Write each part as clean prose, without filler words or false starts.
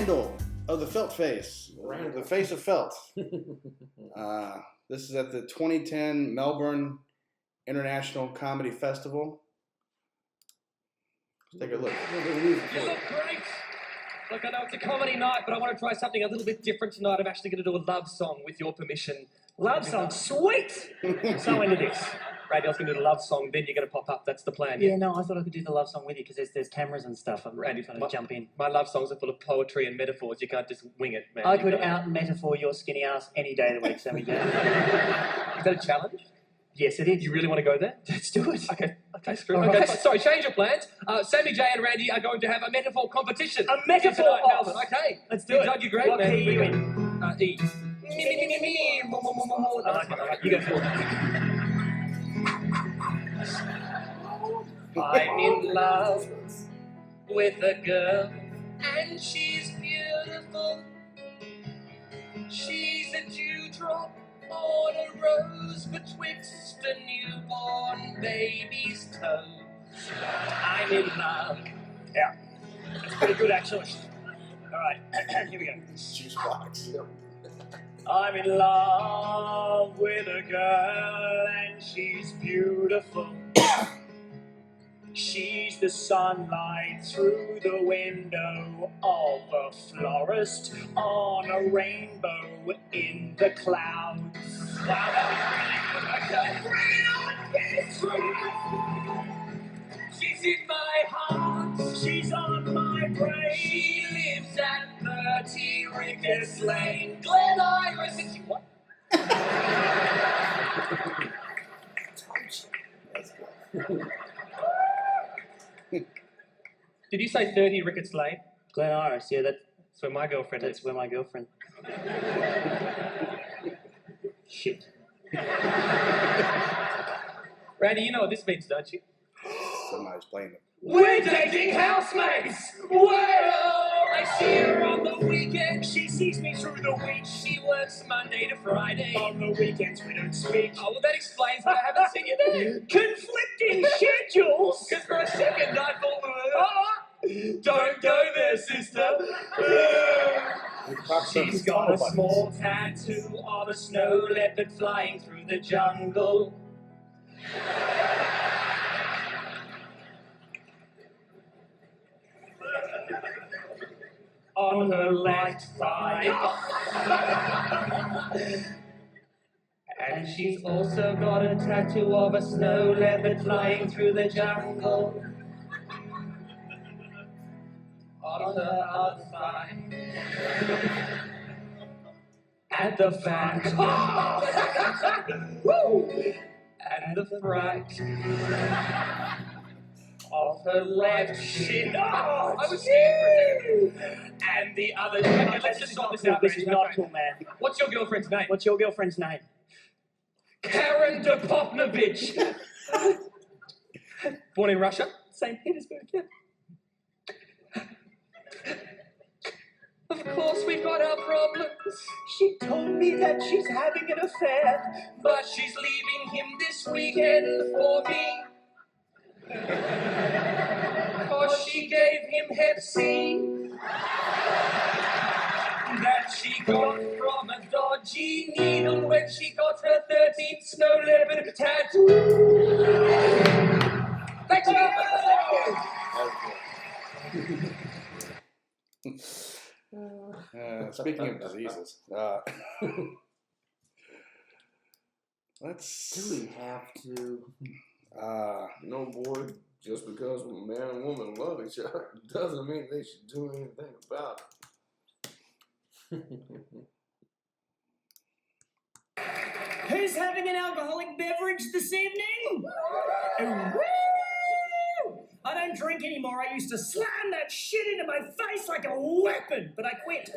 Randall of the Felt Face. The Face of Felt. This is at the 2010 Melbourne International Comedy Festival. Let's take a look. You look great. Look, I know it's a comedy night, but I want to try something a little bit different tonight. I'm actually going to do a love song with your permission. Love song, sweet! So into this. Randy, I was going to do the love song, then you're going to pop up. That's the plan. Yeah, no, I thought I could do the love song with you because there's cameras and stuff. I'm Randy, trying to jump in. My love songs are full of poetry and metaphors. You can't just wing it, man. I could out-metaphor your skinny ass any day of the week, Sammy. Is that a challenge? Yes, it is. You really want to go there? Let's do it. Okay, screw it. Okay, sorry, change your plans. Sammy J and Randy are going to have a metaphor competition. A metaphor tonight, Melbourne. Okay, let's do it. Doug, you're great, what man. key are you in? E. Me. I like it. You go for it. I'm in love with a girl, and she's beautiful. She's a dewdrop on a rose betwixt a newborn baby's toes. I'm in love. Yeah. That's pretty good, actually. All right, here we go. Juice box. I'm in love with a girl and she's beautiful. She's the sunlight through the window of a florist on a rainbow in the clouds. Wow, that was really good. Okay. She's in my heart. She's on my brain. She lives at 30 Ricketts Lane, Glen Iris. And she what? That's good. Did you say 30 Ricketts Lane? Glen Iris, yeah, that's where my girlfriend that's is. where my girlfriend. Shit. Randy, you know what this means, don't you? Somebody's playing it. We're dating housemates! Well, I see her on the weekend. She sees me through the week. She works Monday to Friday. On the weekends we don't speak. Oh, well, that explains why I haven't seen you there. Conflicting schedules. Because for a second I thought, don't go there, sister. She's got a small tattoo of a snow leopard flying through the jungle. On her left thigh. And she's also got a tattoo of a snow leopard flying through the jungle. On her other thigh. At the back. Woo! And the front of her left shin. Oh, I was scared for a second. And the other. Okay, let's just sort this out. This is not cool, man. What's your girlfriend's name? What's your girlfriend's name? Karen Depopnovich. Born in Russia? St. Petersburg, yeah. Of course we've got our problems. She told me that she's having an affair. But she's leaving him this weekend for me. Cause she gave him Hep C that she got from a dodgy needle when she got her 13th snow leopard tattoo. Thank you. Speaking of diseases, let's. Do we have to? No, boy. Just because a man and woman love each other doesn't mean they should do anything about it. Who's having an alcoholic beverage this evening? Woo! I don't drink anymore. I used to slam that shit into my face like a weapon, but I quit.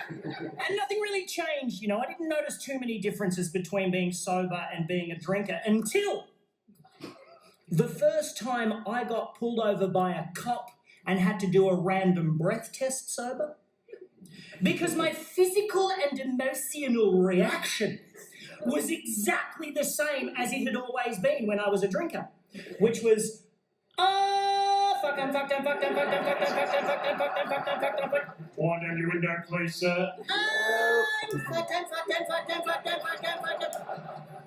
And nothing really changed, you know. I didn't notice too many differences between being sober and being a drinker until the first time I got pulled over by a cop and had to do a random breath test sober. Because my physical and emotional reaction was exactly the same as it had always been when I was a drinker, which was, fuck, I'm fucked, I'm fucked, I'm fucked, I'm fucked, I'm fucked, I'm fucked, I'm fucked, I'm fucked, I'm fucked. Wind down your window, please, sir. I'm fucked.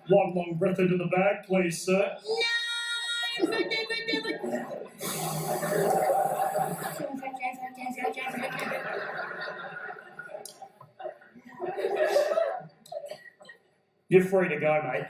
One long breath into the bag, please, sir. No, I'm fucked. You're free to go, mate.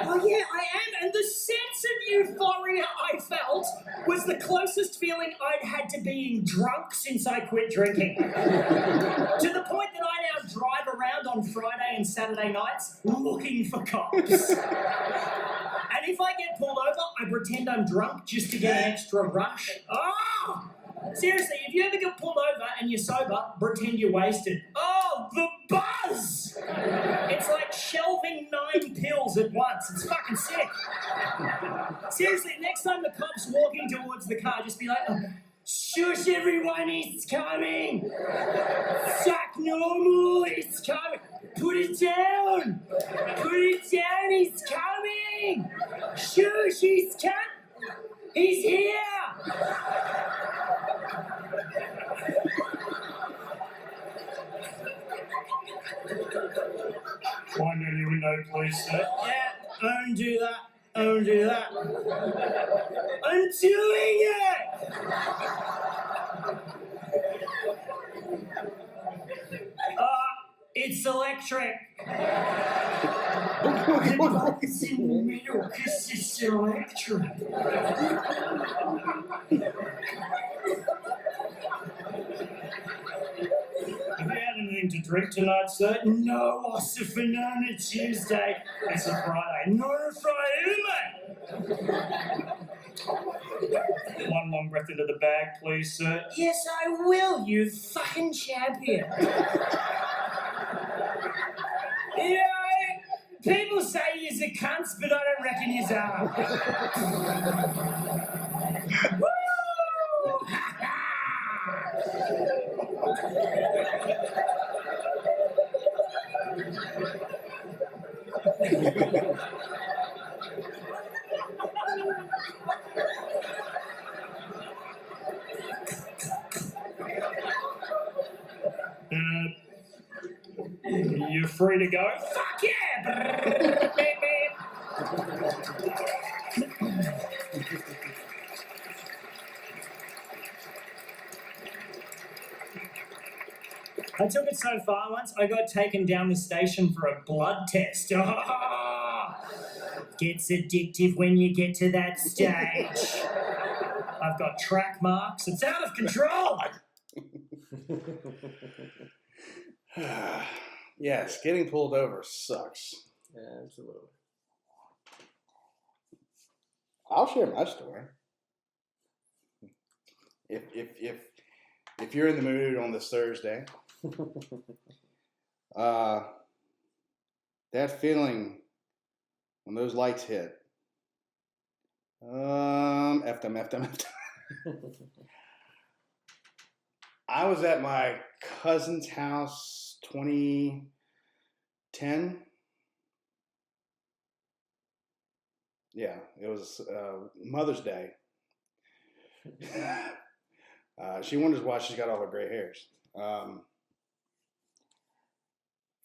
Oh yeah, I am, and the sense of euphoria I felt was the closest feeling I'd had to being drunk since I quit drinking. To the point that I now drive around on Friday and Saturday nights looking for cops. And if I get pulled over, I pretend I'm drunk just to get an extra rush. Oh! Seriously, if you ever get pulled over and you're sober, pretend you're wasted. Oh, the buzz! It's like shelving 9 pills at once. It's fucking sick. Seriously, next time the cop's walking towards the car, just be like, shush everyone, he's coming! Suck normal, he's coming! Put it down! Put it down, he's coming! Shush, he's coming! He's here! Wind down your window, please, sir. Yeah, undo that. Undo that. I'm doing it! It's electric. The button's in the middle because it's electric. Have you had anything to drink tonight, sir? No, Ossifer, on a Tuesday. It's a Friday. Not a Friday, mate. One long breath into the bag, please, sir. Yes, I will, you fucking champion. You know, people say he's a cunt, but I don't reckon he's are. Woo! You're free to go. Fuck yeah! I took it so far once, I got taken down the station for a blood test. Gets addictive when you get to that stage. I've got track marks. It's out of control. Yes, getting pulled over sucks. Yeah, absolutely. I'll share my story. If you're in the mood on this Thursday, that feeling when those lights hit, F them. I was at my cousin's house 2010. Yeah, it was Mother's Day. She wonders why she's got all her gray hairs.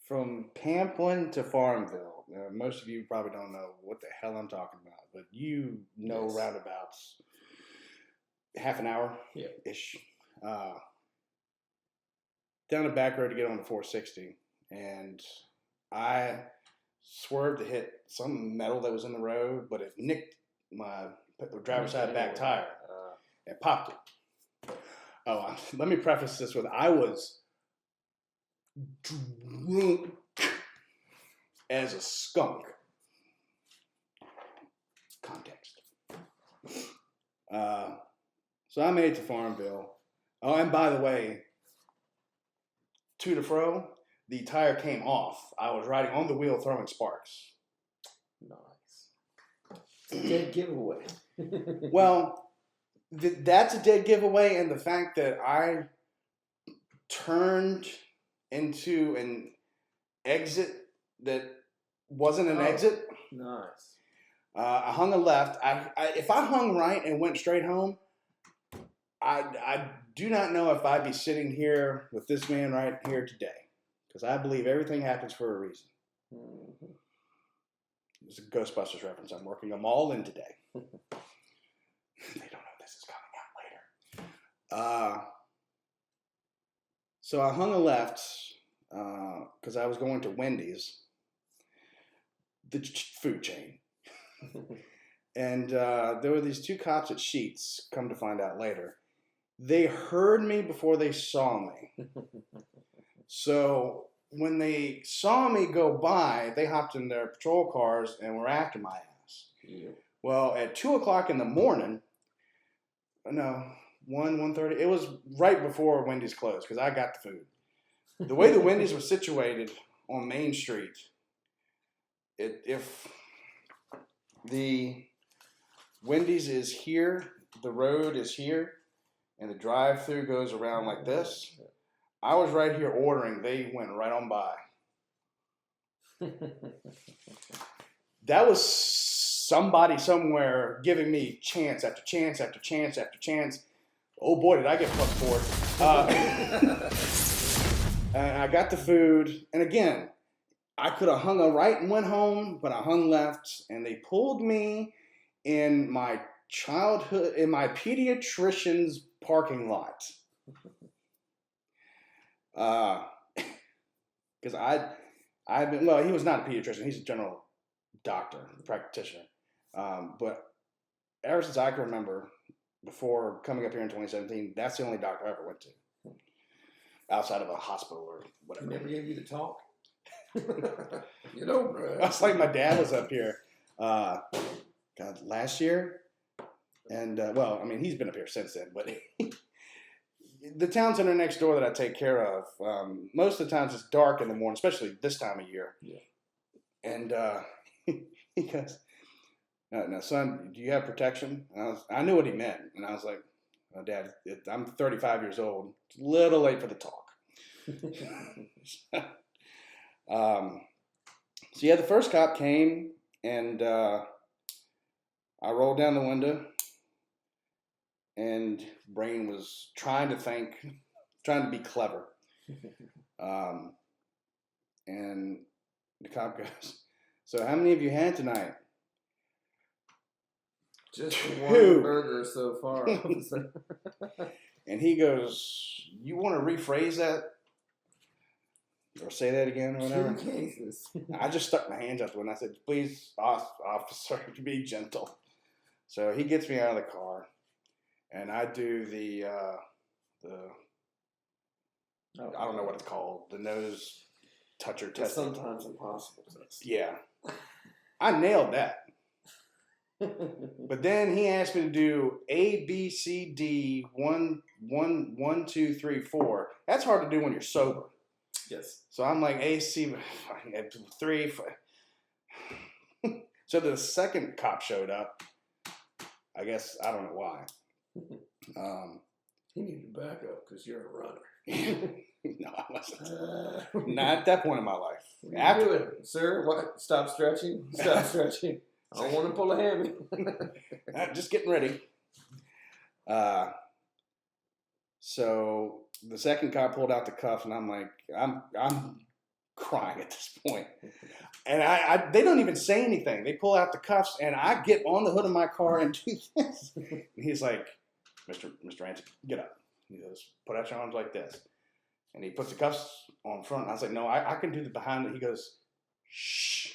From Pamplin to Farmville. Most of you probably don't know what the hell I'm talking about, but you know Yes. roundabouts. Half an hour Yep. ish. Down a back road to get on the 460, and I swerved to hit some metal that was in the road, but it nicked my driver's side back tire. It popped it. Oh, let me preface this with I was drunk as a skunk. Context. So I made it to Farmville. Oh, and by the way, to the fro, the tire came off. I was riding on the wheel throwing sparks. Nice. Dead giveaway. Well, that's a dead giveaway, and the fact that I turned into an exit that wasn't an exit. Nice. I hung a left. If I hung right and went straight home, I do not know if I'd be sitting here with this man right here today, because I believe everything happens for a reason. Mm-hmm. It's a Ghostbusters reference. I'm working them all in today. They don't know this is coming out later. So I hung a left because I was going to Wendy's, the food chain. And there were these two cops at Sheetz, come to find out later. They heard me before they saw me. So when they saw me go by, they hopped in their patrol cars and were after my ass. Yeah. Well, at 2 o'clock in the morning, no, 1:30, it was right before Wendy's closed because I got the food. The way the Wendy's was situated on Main Street, if the Wendy's is here, the road is here, and the drive-through goes around like this, I was right here ordering. They went right on by. That was somebody somewhere giving me chance after chance after chance after chance. Oh boy, did I get plucked for it. And I got the food. And again, I could have hung a right and went home, but I hung left. And they pulled me in my childhood, in my pediatrician's parking lot. Because I've been, well, he was not a pediatrician. He's a general doctor, practitioner. But ever since I can remember, before coming up here in 2017, that's the only doctor I ever went to. Outside of a hospital or whatever. He never gave you the talk? You know, I was like, my dad was up here, last year. And, well, I mean, he's been up here since then. But the town center next door that I take care of, most of the times it's dark in the morning, especially this time of year. Yeah. And he goes, no, son, do you have protection? And I knew what he meant. And I was like, oh, Dad, I'm 35 years old. It's a little late for the talk. So yeah, the first cop came and I rolled down the window and brain was trying to think, trying to be clever. And the cop goes, so how many have you had tonight? Just Two. one burger so far, officer. And he goes, you want to rephrase that? Or say that again or whatever? 2 cases. I just stuck my hands up when I said, please, officer, be gentle. So he gets me out of the car, and I do the I don't know what it's called, the nose toucher It's test. sometimes impossible. Yeah. I nailed that. But then he asked me to do A, B, C, D, 1, 2, 3, 4. That's hard to do when you're sober. Yes. So I'm like, A, C, 3, 4. So the second cop showed up. I guess, I don't know why. He needed to back up because you're a runner. No, I wasn't. Not at that point in my life. What are you doing, sir? What? Stop stretching. Stop stretching. I don't want to pull a hammy. Just getting ready. So the second cop pulled out the cuff, and I'm like, I'm crying at this point. And they don't even say anything. They pull out the cuffs, and I get on the hood of my car and do this. And he's like, Mr. Antic, get up. He goes, put out your arms like this. And he puts the cuffs on front. And I was like, no, I can do the behind it. He goes, shh.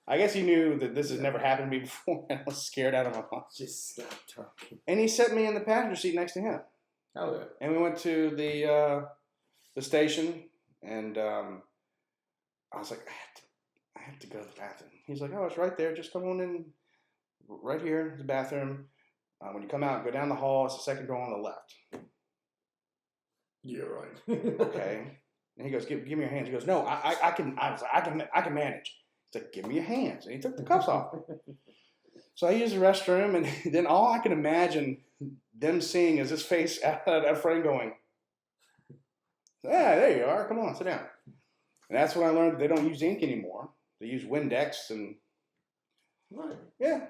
I guess he knew that this has never happened to me before, and I was scared out of my mind. Just stop talking. And he set me in the passenger seat next to him. Oh, yeah. And we went to the station, and I was like, I have to go to the bathroom. He's like, oh, it's right there. Just come on in right here, the bathroom. When you come out, go down the hall. It's the second door on the left. You're right. Okay. And he goes, give me your hands. He goes, no, I can manage. He's like, give me your hands. And he took the cuffs off. So I used the restroom, and then all I can imagine them seeing is his face out of that frame going, yeah, there you are. Come on, sit down. And that's when I learned they don't use ink anymore. They use Windex, and Right. yeah.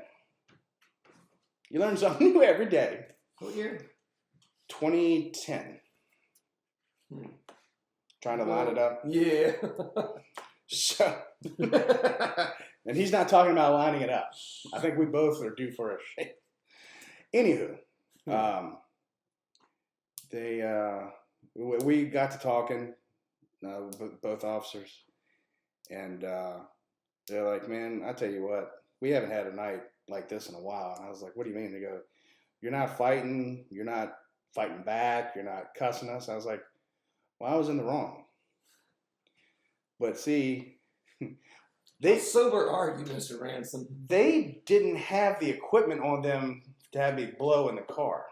You learn something new every day. What year? 2010. Trying to line it up. Yeah. So, and he's not talking about lining it up. I think we both are due for a shake. Anywho, we got to talking, both officers, and they're like, "Man, I tell you what, we haven't had a night like this in a while." And I was like, "What do you mean?" They go, "You're not fighting. You're not fighting back. You're not cussing us." I was like, "Well, I was in the wrong." But see, How sober are you, Mr. Ransom? They didn't have the equipment on them to have me blow in the car.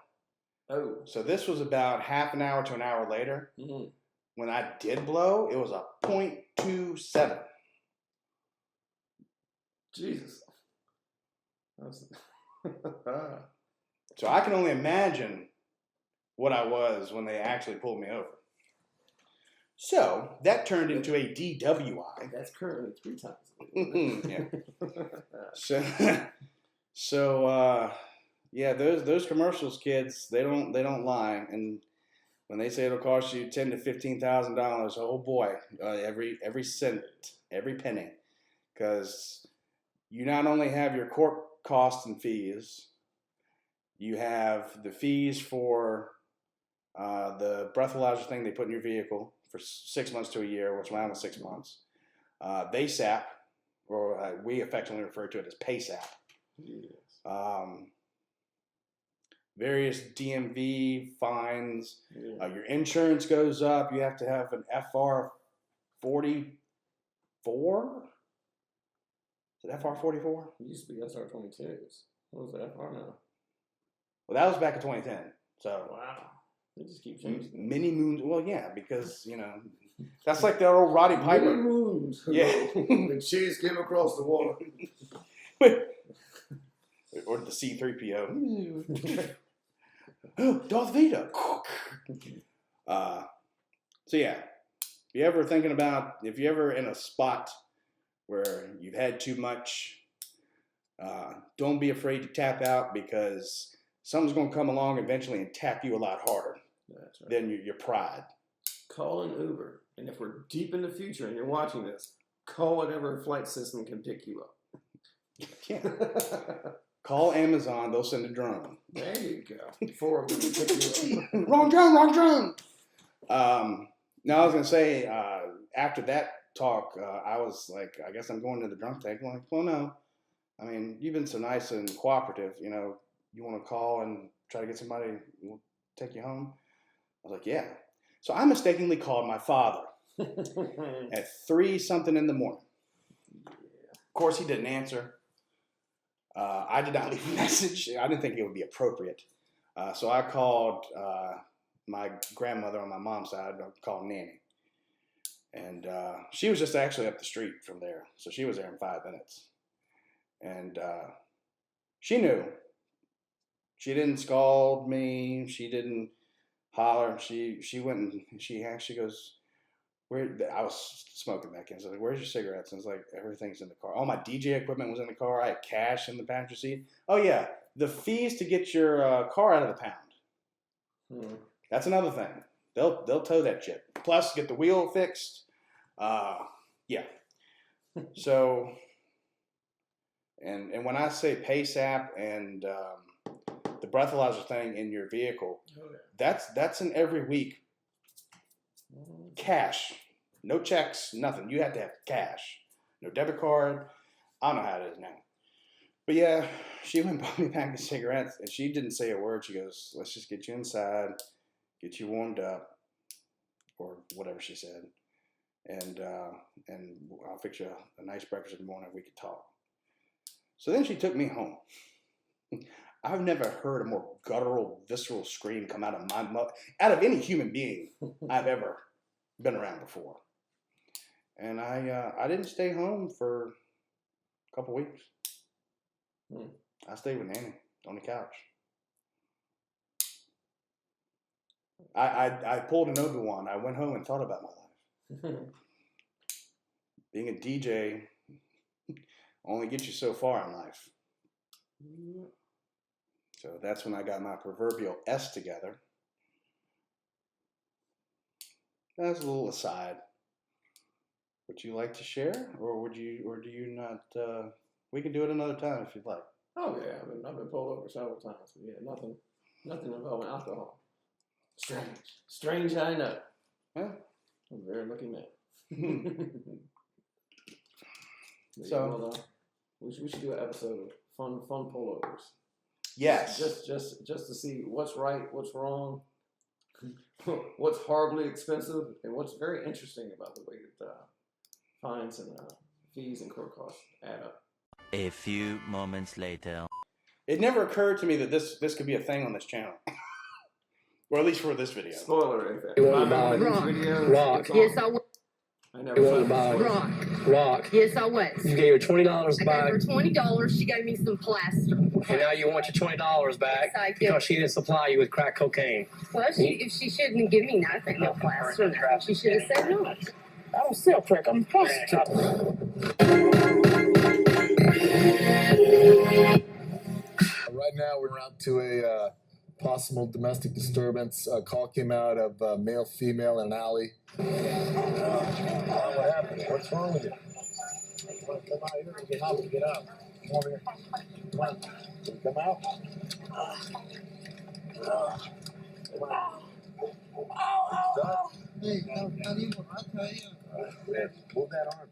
Oh. So this was about half an hour to an hour later. Mm-hmm. When I did blow, it was a .27. Jesus. So I can only imagine what I was when they actually pulled me over. So that turned into a DWI. That's currently 3 times. Yeah. So yeah, those commercials, kids, they don't lie, and when they say it'll cost you $10,000 to $15,000, oh boy, every cent, every penny, because you not only have your court costs and fees, you have the fees for the breathalyzer thing they put in your vehicle for 6 months to a year, which mine was 6 months. VASAP, or we affectionately refer to it as PASAP. Yes. Various DMV fines. Yeah. Your insurance goes up. You have to have an FR 44. Is it FR 44? It used to be SR 22s. What was the FR now? Well, that was back in 2010. So wow, they just keep changing. Mini moons. Well, yeah, because that's like the old Roddy Piper. Mini moons. Yeah. The cheese came across the water. Or the C-3PO. Darth Vader. So yeah, if you're ever in a spot where you've had too much, don't be afraid to tap out, because something's going to come along eventually and tap you a lot harder than your pride. Call an Uber, and if we're deep in the future and you're watching this, call whatever flight system can pick you up. Yeah. Call Amazon, they'll send a drone. There you go. 4 of them will pick you up. Wrong drone. Now I was going to say, after that talk, I was like, I guess I'm going to the drunk tank. I'm like, well, no. I mean, you've been so nice and cooperative. You want to call and try to get somebody who take you home? I was like, yeah. So I mistakenly called my father at 3-something in the morning. Of course, he didn't answer. I did not leave a message. I didn't think it would be appropriate. So I called my grandmother on my mom's side. I called Nanny. And she was just actually up the street from there. So she was there in 5 minutes. And she knew. She didn't scald me. She didn't holler. She went and she actually goes, I was smoking back in. So I was like, where's your cigarettes? And it's like, everything's in the car. All my DJ equipment was in the car. I had cash in the passenger seat. Oh, yeah. The fees to get your car out of the pound. That's another thing. They'll tow that shit. Plus, get the wheel fixed. Yeah. So, and when I say PASAP and the breathalyzer thing in your vehicle, that's an every week. Cash. No checks, nothing. You have to have cash. No debit card. I don't know how it is now. But yeah, she went and bought me a pack of cigarettes, and she didn't say a word. She goes, let's just get you inside, get you warmed up, or whatever she said. And I'll fix you a nice breakfast in the morning. We could talk. So then she took me home. I've never heard a more guttural, visceral scream come out of my mouth, out of any human being I've ever been around before. And I didn't stay home for a couple weeks. I stayed with Nanny on the couch. I pulled an Obi-Wan. I went home and thought about my life. Being a DJ only gets you so far in life. So that's when I got my proverbial S together That's a little aside. Would you like to share, or do you not? We can do it another time if you'd like. Oh yeah, I've been pulled over several times. But yeah, nothing involving alcohol. Strange, I know. Yeah. I'm a very lucky man. So we should do an episode of fun pullovers. Yes. Just to see what's right, what's wrong, what's horribly expensive, and what's very interesting about the way that fines and fees and court costs add up. A few moments later. It never occurred to me that this could be a thing on this channel. Or at least for this video. Spoiler, You want to buy rock? Yes, I was. I never you want to buy rock? Yes, I was. You gave her $20 back. I gave her $20. She gave me some plaster. And now you want your $20 back because she didn't supply you with crack cocaine. Well, if she shouldn't have given me nothing, no plaster, nothing. She should have said no. I don't sell crack. I'm a prostitute. Right now, we're out to a possible domestic disturbance. A call came out of male, female in an alley. What happened? What's wrong with you? Come out here and get out. Get out. Come over here. Come on. Come out. Come on. Hey, move that arm.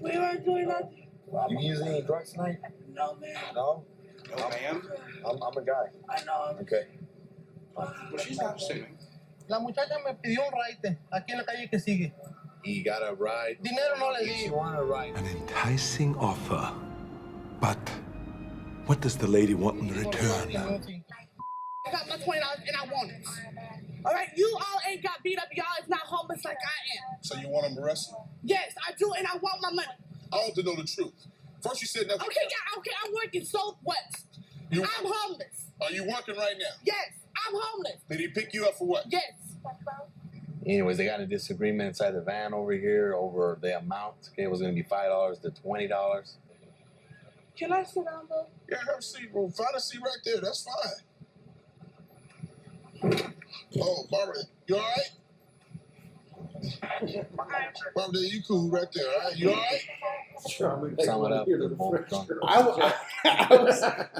We weren't doing nothing. You using any drugs tonight? No, man. No? No, ma'am. I'm a guy. I know. Okay. Well, she's not assuming. La muchacha me pidió un ride aquí en la calle que sigue. He got a ride. Dinero no le di. You want a ride? An enticing offer. But what does the lady want in return? I got my $20 and I want it. All right, you all ain't got beat up. Y'all is not homeless like I am. So you want him arrested? Yes, I do, and I want my money. I want to know the truth. First you said that. Okay, yeah, okay, I'm working Southwest. I'm homeless. Are you working right now? Yes, I'm homeless. Did he pick you up for what? Yes. Anyways, they got a disagreement inside the van over here over the amount. Okay, it was going to be $5 to $20. Can I sit down, though? Yeah, have a seat, bro. Find a seat right there. That's fine. Oh, Barbara, you all right? Barbara, you cool right there, all right? You all right? Sum it up. They're both drunk.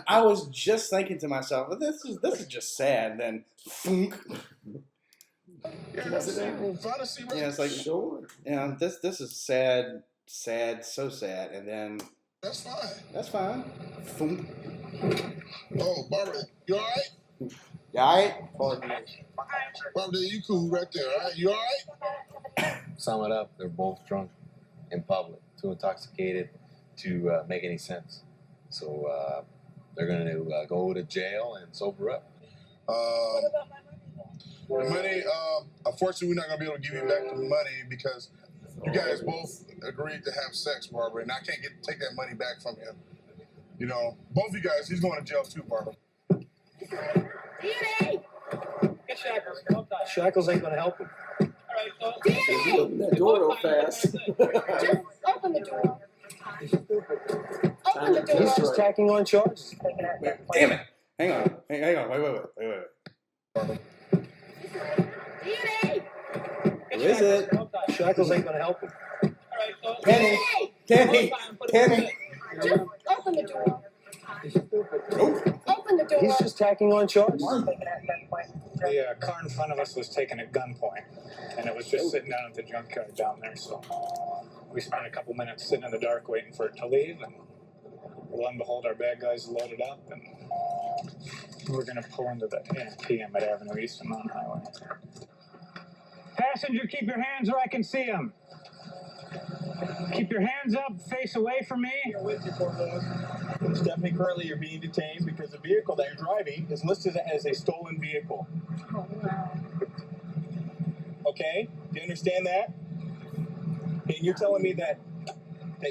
I was just thinking to myself, well, this is just sad. Then, thunk. Yeah, that's it. Bro. Find a seat right there. Yeah, it's like, Sure. yeah, this is sad, so sad. And then, That's fine. that's fine. Thunk. Oh, Barbara, you all right? You all right? Barbara, you cool right there, all right? You all right? Sum it up. They're both drunk in public, too intoxicated to make any sense. So they're going to go to jail and sober up. What about my money, The money, unfortunately, we're not going to be able to give you back the money because you guys both agreed to have sex, Barbara, and I can't take that money back from you. You know, both of you guys, he's going to jail too, Barbara. DNA! Get Shackles. Shackles ain't going to help him. All right, so You open that door real fast. just open the door. Open the door. He's just tacking on charges. Damn it! Hang on. Wait. DNA! Who is it? Shackles ain't going to help him. All right, so Penny. just open the door. Open the door. He's just tacking on charges. The car in front of us was taken at gunpoint, and it was just sitting down at the junkyard down there. So we spent a couple minutes sitting in the dark waiting for it to leave, and lo and behold, our bad guys loaded up, and we're going to pull into the PM at Avenue East and Mountain Highway. Passenger, keep your hands where I can see them. Keep your hands up, face away from me. With you, Stephanie, currently you're being detained because the vehicle that you're driving is listed as a stolen vehicle. Oh, wow. Okay? Do you understand that? And you're telling me that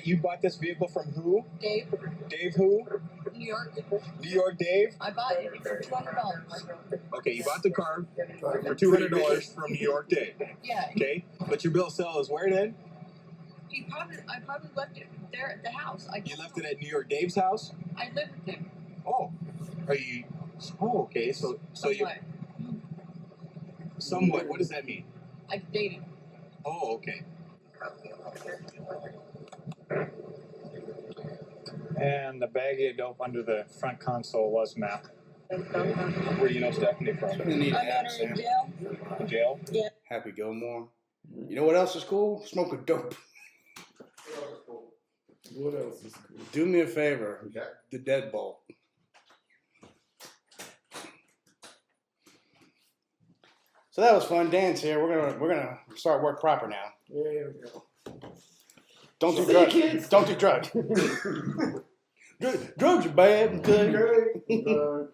you bought this vehicle from who? Dave, Dave who? New York. New York Dave? I bought it for $200. Okay, you bought the car for $200 from New York Dave. Yeah. Okay? But your bill of sale is where then? I probably left it there at the house. You left it at New York Dave's house? I live with him. Oh. Are you... Oh, okay. So you... Somewhat. What does that mean? Like dating. Oh, okay. And the baggie of dope under the front console was meth. Where do you know Stephanie from? You need I met apps, her in Sam. jail. In jail? Yeah. Happy Gilmore. You know what else is cool? Smoking dope. What else is cool? Do me a favor. Okay. The deadbolt. So that was fun. Dan's here. We're gonna start work proper now. Yeah, there we go. Don't do See you, drugs. kids. Don't do drugs. Drugs are bad. Okay? Okay.